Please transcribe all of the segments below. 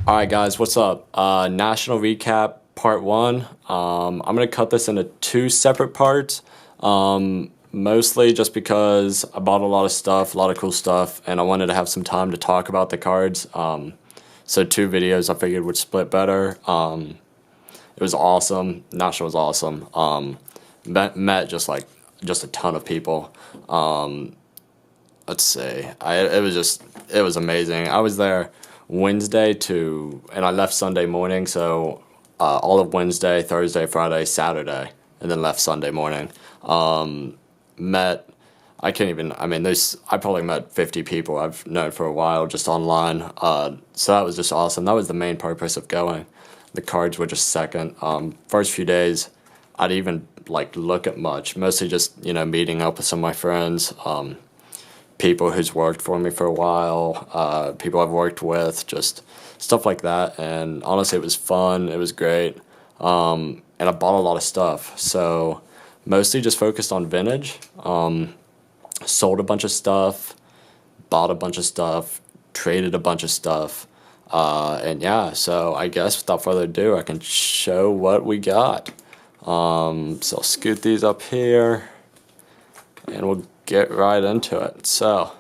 Alright guys, what's up? National recap part one. I'm gonna cut this into two separate parts. Mostly just because I bought a lot of stuff, a lot of cool stuff, and I wanted to have some time to talk about the cards. So two videos I figured would split better. It was awesome. National was awesome. Met just a ton of people. Let's see. It was amazing. I was there Wednesday and I left Sunday morning, so all of Wednesday, Thursday, Friday, Saturday, and then left Sunday morning. Met, I can't even, I mean, I probably met 50 people I've known for a while just online. So that was just awesome. That was the main purpose of going. The cards were just second. First few days, I'd even like look at much, mostly just, meeting up with some of my friends. People who's worked for me for a while, people I've worked with, just stuff like that. And honestly, it was fun. It was great. And I bought a lot of stuff. So mostly just focused on vintage. Sold a bunch of stuff, bought a bunch of stuff, traded a bunch of stuff. And yeah, so I guess without further ado, I can show what we got. So I'll scoot these up here and we'll get right into it. So,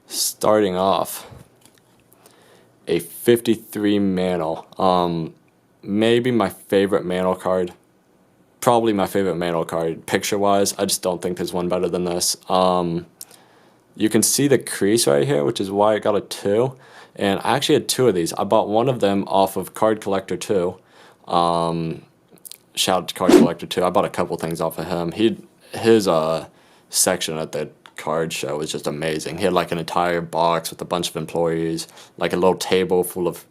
starting off, a 53 Mantle. Maybe my favorite Mantle card. Probably my favorite Mantle card, picture-wise. I just don't think there's one better than this. You can see the crease right here, which is why I got a 2. And I actually had 2 of these. I bought one of them off of Card Collector 2. Shout out to Card Collector 2. I bought a couple things off of him. His section at the card show was just amazing. He had like an entire box with a bunch of employees, like a little table full of,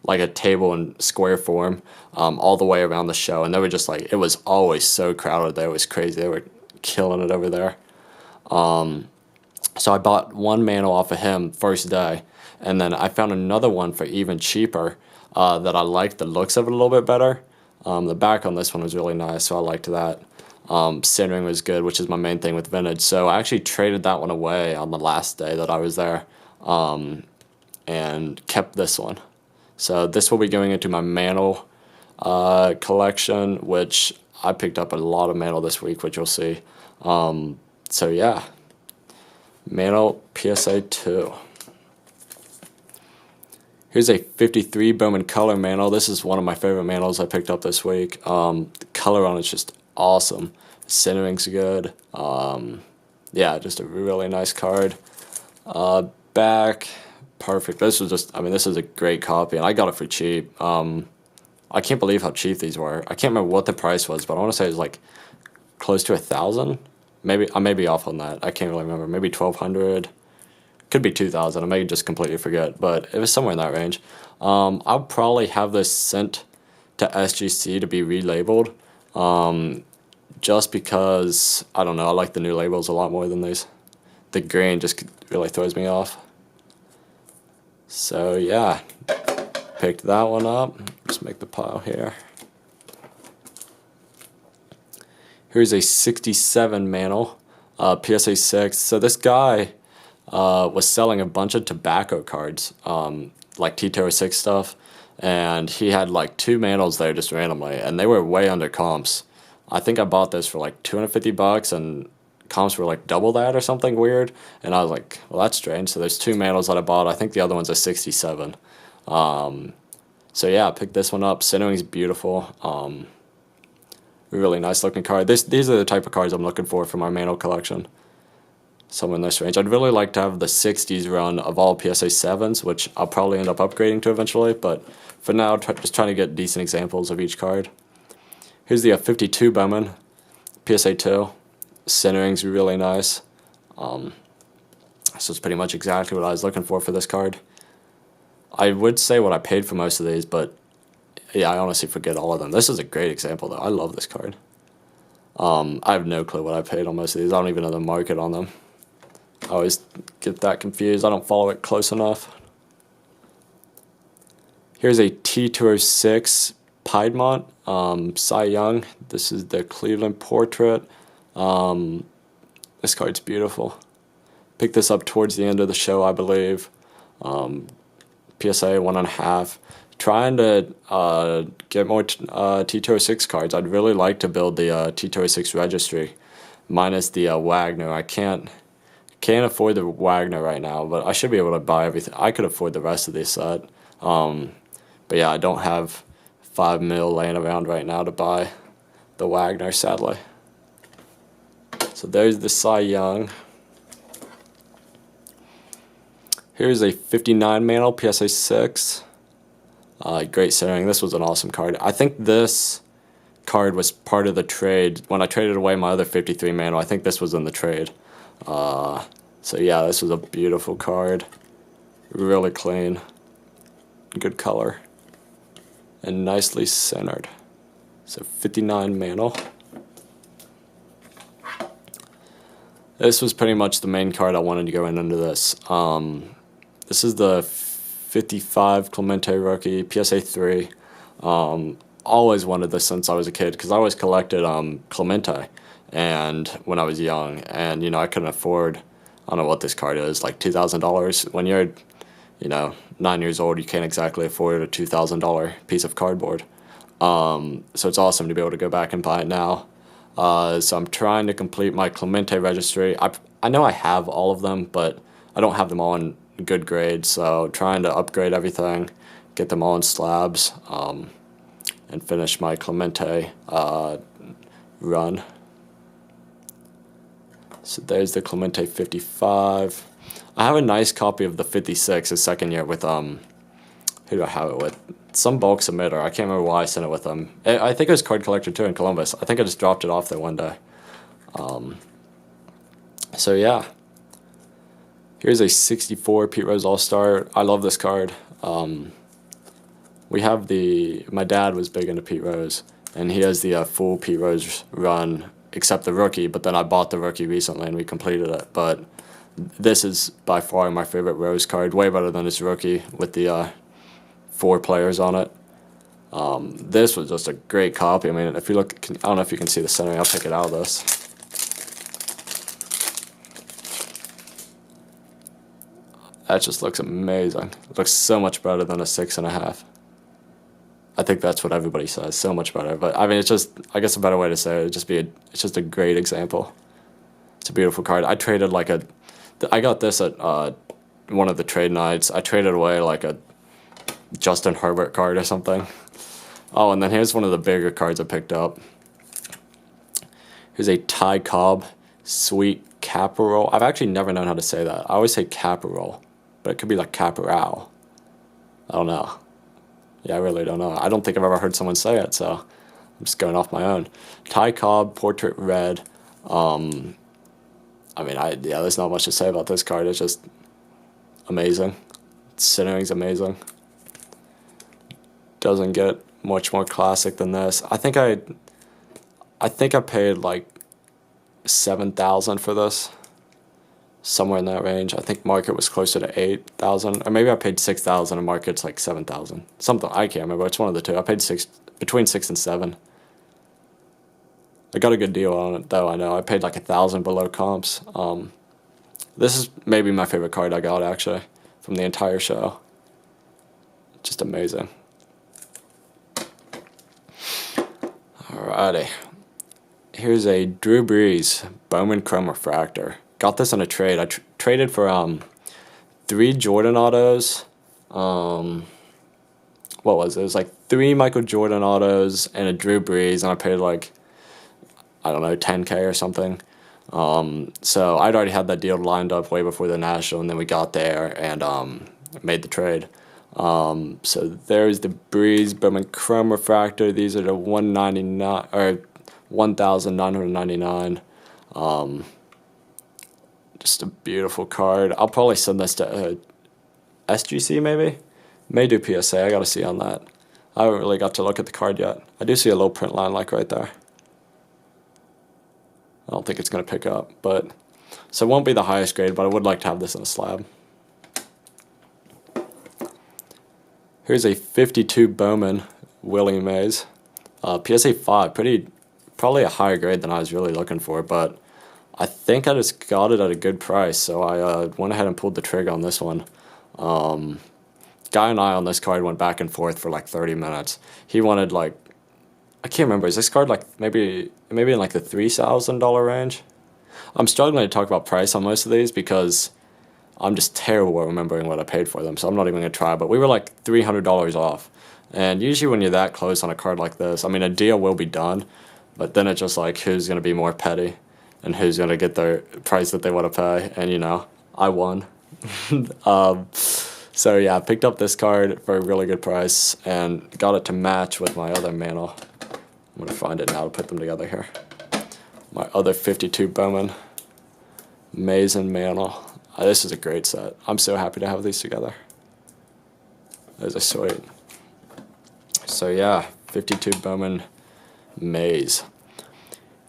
like a table in square form, all the way around the show. And they were just like, it was always so crowded there. It was crazy. They were killing it over there. So I bought one Mantle off of him first day, and then I found another one for even cheaper that I liked the looks of it a little bit better. The back on this one was really nice, so I liked that. Centering was good, which is my main thing with vintage. So I actually traded that one away on the last day that I was there, and kept this one. So this will be going into my Mantle collection, which I picked up a lot of Mantle this week, which you'll see. So yeah, Mantle PSA 2. Here's a 53 Bowman Color Mantle. This is one of my favorite Mantles I picked up this week. The color on it's just awesome. Centering's good. Yeah, just a really nice card. Back, perfect. This is a great copy, and I got it for cheap. I can't believe how cheap these were. I can't remember what the price was, but I want to say it was like close to 1,000. Maybe I may be off on that. I can't really remember. Maybe 1,200. Could be 2,000. I may just completely forget, but it was somewhere in that range. I'll probably have this sent to SGC to be relabeled. Just because, I don't know, I like the new labels a lot more than these. The green just really throws me off. So yeah, picked that one up. Just make the pile here. Here's a 67 Mantle, PSA 6. So this guy was selling a bunch of tobacco cards, like T206 stuff, and he had like 2 Mantles there just randomly, and they were way under comps. I think I bought this for like $250, and comps were like double that or something weird. And I was like, well, that's strange. So there's 2 Mantles that I bought. I think the other one's a 67. So yeah, I picked this one up. Centering's beautiful. Really nice looking card. These are the type of cards I'm looking for my Mantle collection. Somewhere in this range. I'd really like to have the 60s run of all PSA 7s, which I'll probably end up upgrading to eventually. But for now, just trying to get decent examples of each card. Here's the 52 Bowman, PSA 2. Centering's really nice. So it's pretty much exactly what I was looking for this card. I would say what I paid for most of these, but yeah, I honestly forget all of them. This is a great example, though. I love this card. I have no clue what I paid on most of these. I don't even know the market on them. I always get that confused. I don't follow it close enough. Here's a T206 Piedmont, Cy Young. This is the Cleveland Portrait. This card's beautiful. Picked this up towards the end of the show, I believe. PSA 1.5. Trying to get more T206 cards. I'd really like to build the T206 registry, minus the Wagner. I can't afford the Wagner right now, but I should be able to buy everything. I could afford the rest of this set. But yeah, I don't have $5 mil laying around right now to buy the Wagner, sadly. So there's the Cy Young. Here's a 59 mantle PSA 6. Great centering. This was an awesome card. I think this card was part of the trade. When I traded away my other 53 mantle, I think this was in the trade. So yeah, this was a beautiful card. Really clean. Good color. And nicely centered. So 59 mantle. This was pretty much the main card I wanted to go into this. This is the 55 Clemente rookie, PSA 3. Always wanted this since I was a kid because I always collected Clemente and when I was young, and I couldn't afford, I don't know what this card is, like $2,000. When you're 9 years old, you can't exactly afford a $2,000 piece of cardboard. So it's awesome to be able to go back and buy it now. So I'm trying to complete my Clemente registry. I know I have all of them, but I don't have them all in good grades, so trying to upgrade everything, get them all in slabs, and finish my Clemente run. So there's the Clemente 55. I have a nice copy of the 56, the second year, with who do I have it with? Some bulk submitter. I can't remember why I sent it with them. I think it was Card Collector 2 in Columbus. I think I just dropped it off there one day. So yeah. Here's a 64 Pete Rose All-Star. I love this card. We have my dad was big into Pete Rose, and he has the full Pete Rose run, except the rookie, but then I bought the rookie recently and we completed it. But this is by far my favorite Rose card, way better than his rookie with the 4 players on it. This was just a great copy. I mean, if you look, I don't know if you can see the centering. I'll take it out of this. That just looks amazing. It looks so much better than a 6.5. I think that's what everybody says, so much better. But I mean, it's just, I guess a better way to say it, it's just a great example. It's a beautiful card. I traded I got this at one of the trade nights. I traded away like a Justin Herbert card or something. Oh, and then here's one of the bigger cards I picked up. Here's a Ty Cobb Sweet Caparol. I've actually never known how to say that. I always say Caparol, but it could be like Caporal. I don't know. Yeah, I really don't know. I don't think I've ever heard someone say it, so I'm just going off my own. Ty Cobb Portrait Red. I mean, there's not much to say about this card. It's just amazing. Centering's amazing. Doesn't get much more classic than this. I think I paid like $7,000 for this, somewhere in that range. I think market was closer to $8,000, or maybe I paid $6,000 and market's like $7,000. Something, I can't remember. It's one of the two. I paid between $6,000 and $7,000. I got a good deal on it though. I know I paid like $1,000 below comps. This is maybe my favorite card I got actually from the entire show. Just amazing. Alrighty. Here's a Drew Brees Bowman Chrome Refractor. Got this on a trade. I traded for 3 Jordan autos. What was it? It was like 3 Michael Jordan autos and a Drew Brees, and I paid like, I don't know, $10K or something. So I'd already had that deal lined up way before the National, and then we got there and made the trade. So there's the Breeze Bowman Chrome Refractor. These are the $199 or $1,999. Just a beautiful card. I'll probably send this to SGC maybe. May do PSA. I gotta see on that. I haven't really got to look at the card yet. I do see a little print line like right there. I don't think it's gonna pick up, but so it won't be the highest grade, but I would like to have this in a slab. Here's a 52 Bowman Willie Mays, PSA 5. Probably a higher grade than I was really looking for, but I think I just got it at a good price, so I went ahead and pulled the trigger on this one. Guy and I on this card went back and forth for like 30 minutes. He wanted like, I can't remember, is this card like maybe in like the $3,000 range? I'm struggling to talk about price on most of these because I'm just terrible at remembering what I paid for them, so I'm not even going to try. But we were like $300 off. And usually when you're that close on a card like this, I mean, a deal will be done, but then it's just like who's going to be more petty and who's going to get their price that they want to pay. And, you know, I won. So, yeah, I picked up this card for a really good price and got it to match with my other mantle. I'm going to find it now to put them together here. My other 52 Bowman Maze and mantle. This is a great set. I'm so happy to have these together. Those are sweet. So yeah, 52 Bowman Maze.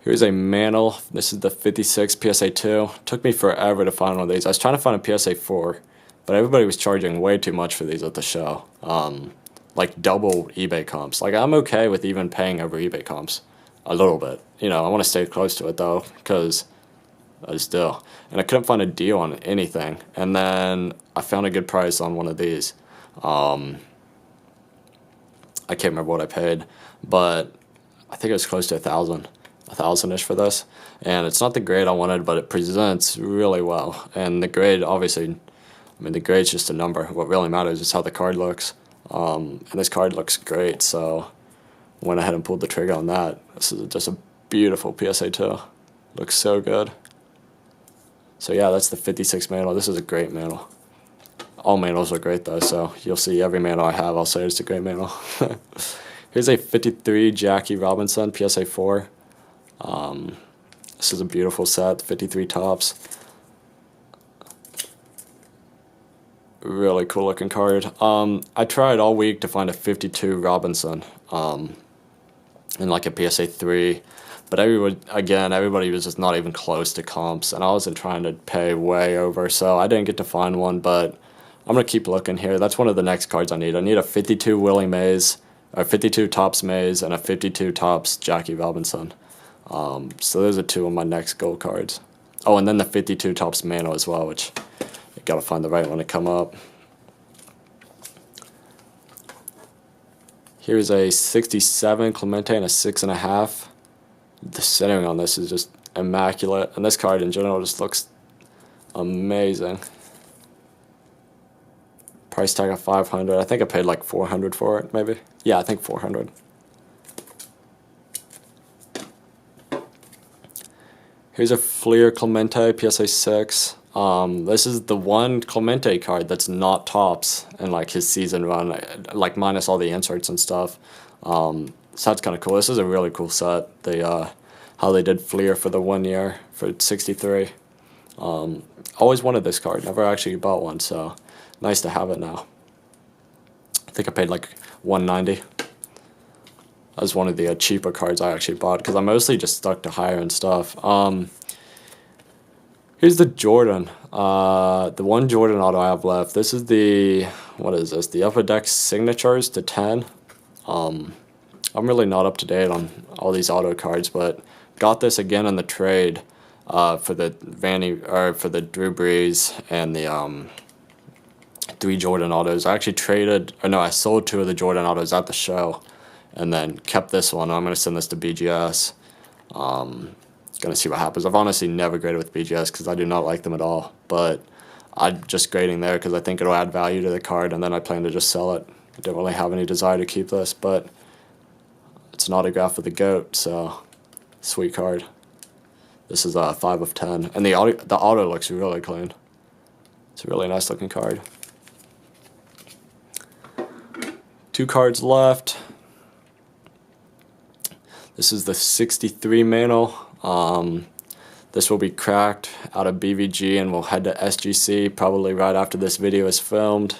Here's a mantle. This is the 56 PSA 2. Took me forever to find one of these. I was trying to find a PSA 4, but everybody was charging way too much for these at the show. Like double eBay comps. Like I'm okay with even paying over eBay comps a little bit. You know, I want to stay close to it though, because I just do. And I couldn't find a deal on anything. And then I found a good price on one of these. I can't remember what I paid, but I think it was close to $1,000-ish for this. And it's not the grade I wanted, but it presents really well. And the grade, obviously, I mean, the grade's just a number. What really matters is how the card looks. And this card looks great, so went ahead and pulled the trigger on that. This is just a beautiful PSA 2. Looks so good. So yeah, that's the 56 mantle. This is a great mantle. All mantles are great though, so you'll see every mantle I have, I'll say it's a great mantle. Here's a 53 Jackie Robinson PSA 4. This is a beautiful set, 53 tops. Really cool looking card. I tried all week to find a 52 Robinson in like a PSA 3. But everybody was just not even close to comps, and I wasn't trying to pay way over, so I didn't get to find one, but I'm going to keep looking here. That's one of the next cards I need. I need a 52 Willie Mays, a 52 Tops Mays, and a 52 Tops Jackie Robinson. So those are two of my next gold cards. Oh, and then the 52 Tops Mantle as well, which you got to find the right one to come up. Here's a 67 Clemente and a 6.5. The centering on this is just immaculate, and this card in general just looks amazing. Price tag of $500. I think I paid like $400 for it, maybe. Yeah, I think $400. Here's a Fleer Clemente PSA 6. This is the one Clemente card that's not tops in like his season run, like minus all the inserts and stuff. So that's kind of cool. This is a really cool set. How they did Fleer for the 1 year for 63. Always wanted this card. Never actually bought one, so nice to have it now. I think I paid like $190. That was one of the cheaper cards I actually bought because I mostly just stuck to higher end stuff. Here's the Jordan. The one Jordan auto I have left. This is the, what is this? The Upper Deck Signatures to 10. I'm really not up to date on all these auto cards, but got this again in the trade for the Drew Brees and the 3 Jordan autos. I actually I sold 2 of the Jordan autos at the show, and then kept this one. I'm gonna send this to BGS. Gonna see what happens. I've honestly never graded with BGS because I do not like them at all, but I'm just grading there because I think it'll add value to the card, and then I plan to just sell it. I don't really have any desire to keep this, but it's an autograph of the GOAT, so sweet card. This is a 5 of 10, and the auto looks really clean. It's a really nice looking card. 2 cards left. This is the 63 mantle. This will be cracked out of BVG and we'll head to SGC probably right after this video is filmed.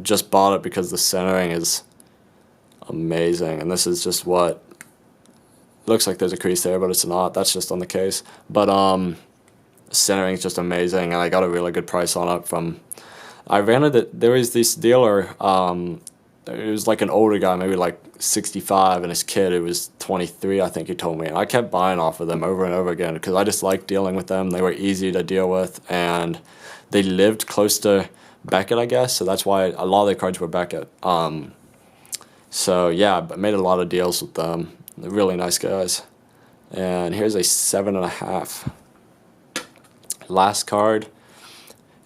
Just bought it because the centering is amazing, and this is just what looks like. There's a crease there, but it's not. That's just on the case. But centering is just amazing, and I got a really good price on it from. I ran it. There was this dealer. It was like an older guy, maybe like 65, and his kid, it was 23, I think he told me. And I kept buying off of them over and over again because I just liked dealing with them. They were easy to deal with, and they lived close to Beckett, I guess. So that's why a lot of the cards were Beckett. So yeah, I made a lot of deals with them. They're really nice guys. And here's a 7.5. Last card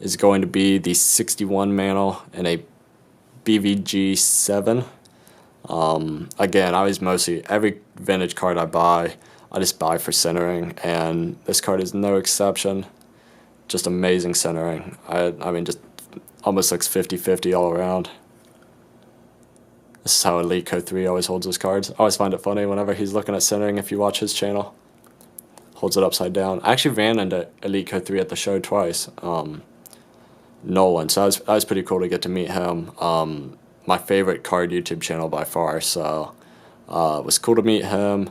is going to be the 61 mantle and a BVG 7. Again, I was mostly, every vintage card I buy, I just buy for centering, and this card is no exception. Just amazing centering. I mean, just almost looks 50-50 all around. This is how Elite Code 3 always holds his cards. I always find it funny whenever he's looking at centering, if you watch his channel. Holds it upside down. I actually ran into Elite Code 3 at the show twice. Nolan, so that was pretty cool to get to meet him. My favorite card YouTube channel by far, so it was cool to meet him,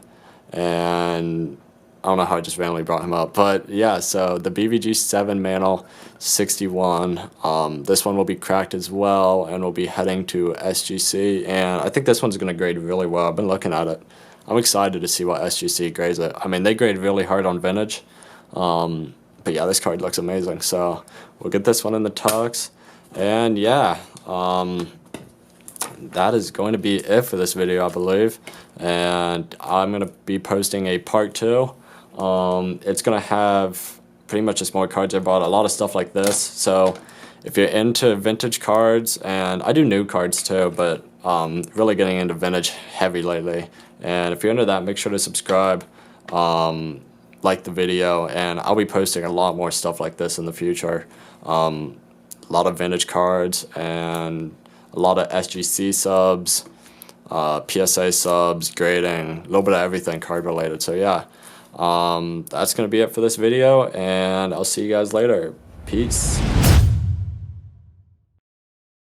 and I don't know how I just randomly brought him up, but yeah, so the BVG 7 mantle 61, this one will be cracked as well, and we'll be heading to SGC, and I think this one's going to grade really well. I've been looking at it. I'm excited to see what SGC grades it. I mean, they grade really hard on vintage, but yeah, this card looks amazing, so we'll get this one in the tux, and yeah, that is going to be it for this video, I believe, and I'm going to be posting a part 2. It's going to have pretty much just more cards I bought, a lot of stuff like this, so if you're into vintage cards, and I do new cards too, but really getting into vintage heavy lately, and if you're into that, make sure to subscribe, like the video, and I'll be posting a lot more stuff like this in the future. A lot of vintage cards, and a lot of SGC subs, PSA subs, grading, a little bit of everything card related. So yeah, that's going to be it for this video, and I'll see you guys later. Peace.